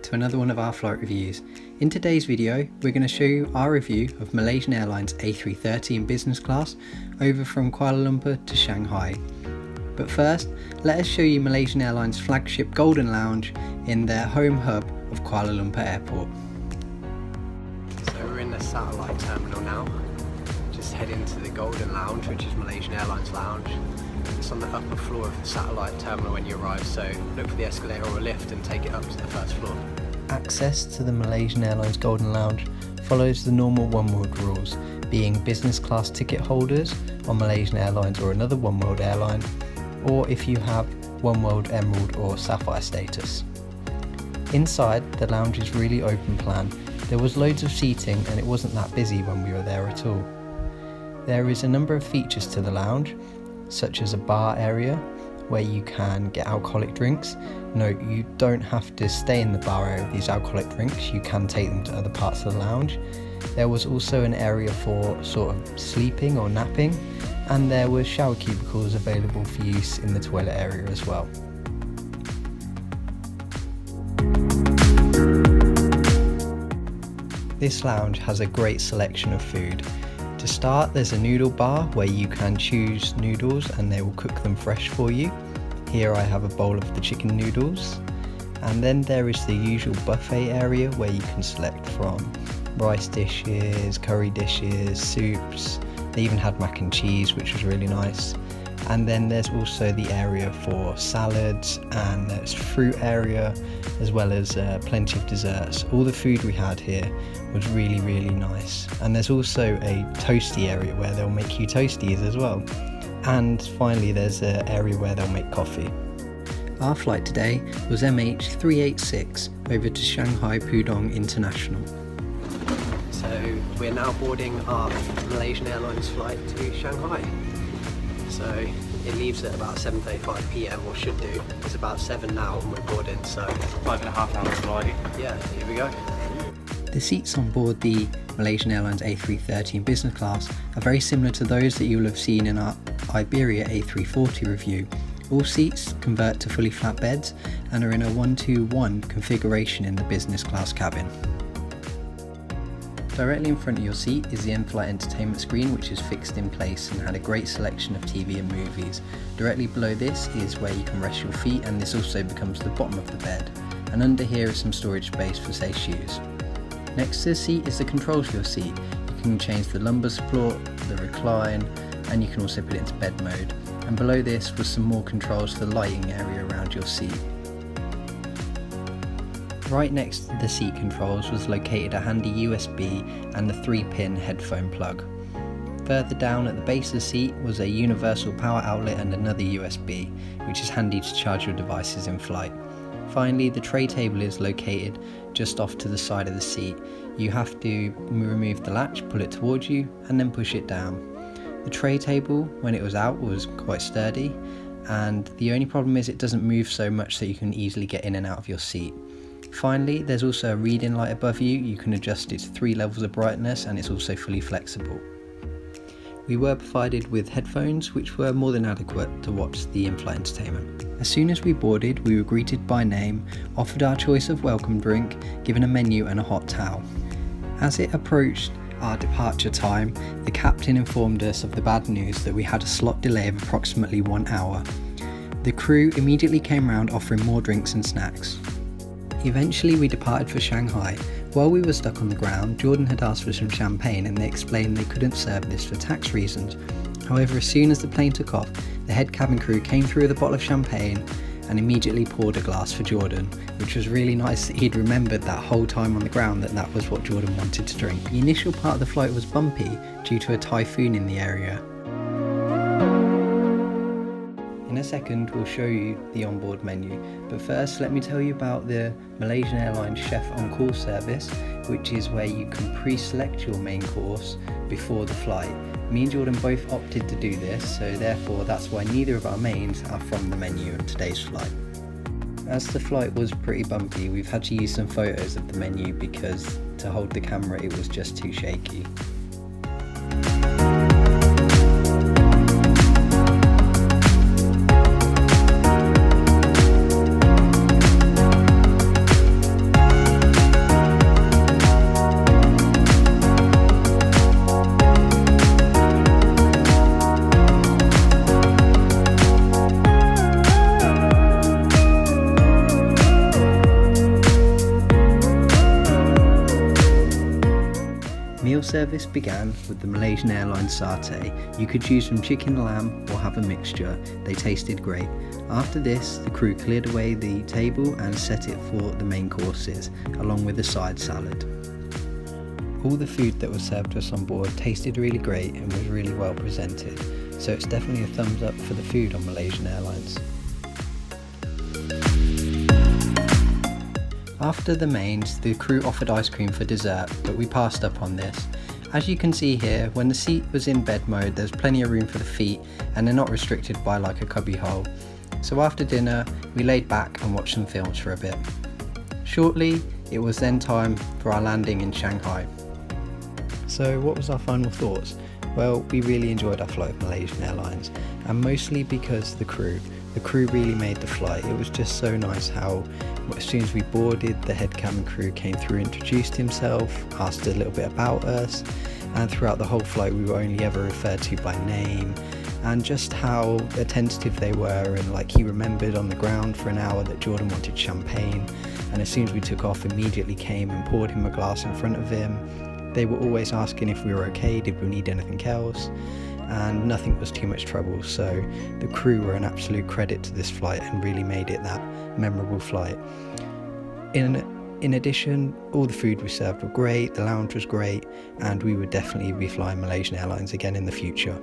to another one of our flight reviews. In today's video, we're going to show you our review of Malaysian Airlines A330 in business class over from Kuala Lumpur to Shanghai. But first, let us show you Malaysian Airlines flagship Golden Lounge in their home hub of Kuala Lumpur Airport. So we're in the satellite terminal now, just heading to the Golden Lounge, which is Malaysian Airlines Lounge. It's on the upper floor of the satellite terminal when you arrive, so look for the escalator or a lift and take it up to the first floor. Access to the Malaysian Airlines Golden Lounge follows the normal One World rules, being business class ticket holders on Malaysian Airlines or another One World airline, or if you have One World Emerald or Sapphire status. Inside, the lounge is really open plan. There was loads of seating and it wasn't that busy when we were there at all. There is a number of features to the lounge, such as a bar area where you can get alcoholic drinks. Note, you don't have to stay in the bar area with these alcoholic drinks, you can take them to other parts of the lounge. There was also an area for sort of sleeping or napping, and there were shower cubicles available for use in the toilet area as well. This lounge has a great selection of food. To start, there's a noodle bar where you can choose noodles and they will cook them fresh for you. Here I have a bowl of the chicken noodles. And then there is the usual buffet area where you can select from rice dishes, curry dishes, soups. They even had mac and cheese, which was really nice. And then there's also the area for salads, and there's fruit area, as well as plenty of desserts. All the food we had here was really nice. And there's also a toasty area where they'll make you toasties as well. And finally there's an area where they'll make coffee. Our flight today was MH386 over to Shanghai Pudong International. So we're now boarding our Malaysian Airlines flight to Shanghai. So it leaves at about 7:35 PM, or should do. It's about 7 now and we're boarding, so 5.5 hours flight. Yeah, here we go. The seats on board the Malaysian Airlines A330 in business class are very similar to those that you will have seen in our Iberia A340 review. All seats convert to fully flat beds and are in a 1-2-1 configuration in the business class cabin. Directly in front of your seat is the in-flight entertainment screen, which is fixed in place and had a great selection of TV and movies. Directly below this is where you can rest your feet, and this also becomes the bottom of the bed. And under here is some storage space for, say, shoes. Next to the seat is the controls for your seat. You can change the lumbar support, the recline, and you can also put it into bed mode. And below this was some more controls for the lighting area around your seat. Right next to the seat controls was located a handy USB and a 3-pin headphone plug. Further down at the base of the seat was a universal power outlet and another USB, which is handy to charge your devices in flight. Finally, the tray table is located just off to the side of the seat. You have to remove the latch, pull it towards you, and then push it down. The tray table, when it was out, was quite sturdy, and the only problem is it doesn't move so much that you can easily get in and out of your seat. Finally, there's also a reading light above you. You can adjust it to 3 levels of brightness, and it's also fully flexible. We were provided with headphones, which were more than adequate to watch the in-flight entertainment. As soon as we boarded, we were greeted by name, offered our choice of welcome drink, given a menu and a hot towel. As it approached our departure time, the captain informed us of the bad news that we had a slot delay of approximately 1 hour. The crew immediately came round offering more drinks and snacks. Eventually we departed for Shanghai. While we were stuck on the ground, Jordan had asked for some champagne and they explained they couldn't serve this for tax reasons. However, as soon as the plane took off, the head cabin crew came through with a bottle of champagne and immediately poured a glass for Jordan, which was really nice that he'd remembered that whole time on the ground that that was what Jordan wanted to drink. The initial part of the flight was bumpy due to a typhoon in the area. In a second we'll show you the onboard menu, but first let me tell you about the Malaysian Airlines Chef on Call service, which is where you can pre-select your main course before the flight. Me and Jordan both opted to do this, so therefore that's why neither of our mains are from the menu on today's flight. As the flight was pretty bumpy, we've had to use some photos of the menu because to hold the camera it was just too shaky. Meal service began with the Malaysian Airlines satay. You could choose from chicken, lamb or have a mixture. They tasted great. After this, the crew cleared away the table and set it for the main courses, along with a side salad. All the food that was served to us on board tasted really great and was really well presented, so it's definitely a thumbs up for the food on Malaysian Airlines. After the mains, the crew offered ice cream for dessert, but we passed up on this. As you can see here, when the seat was in bed mode, there's plenty of room for the feet and they're not restricted by like a cubby hole. So after dinner, we laid back and watched some films for a bit. Shortly, it was then time for our landing in Shanghai. So what was our final thoughts? Well, we really enjoyed our flight with Malaysian Airlines, and mostly because the crew really made the flight. It was just so nice how as soon as we boarded, the head cabin crew came through, introduced himself, asked a little bit about us, and throughout the whole flight we were only ever referred to by name, and just how attentive they were, and like he remembered on the ground for an hour that Jordan wanted champagne, and as soon as we took off immediately came and poured him a glass in front of him. They were always asking if we were okay, did we need anything else, and nothing was too much trouble. So the crew were an absolute credit to this flight and really made it that memorable flight. In addition, all the food we served were great, the lounge was great, and we would definitely be flying Malaysian Airlines again in the future.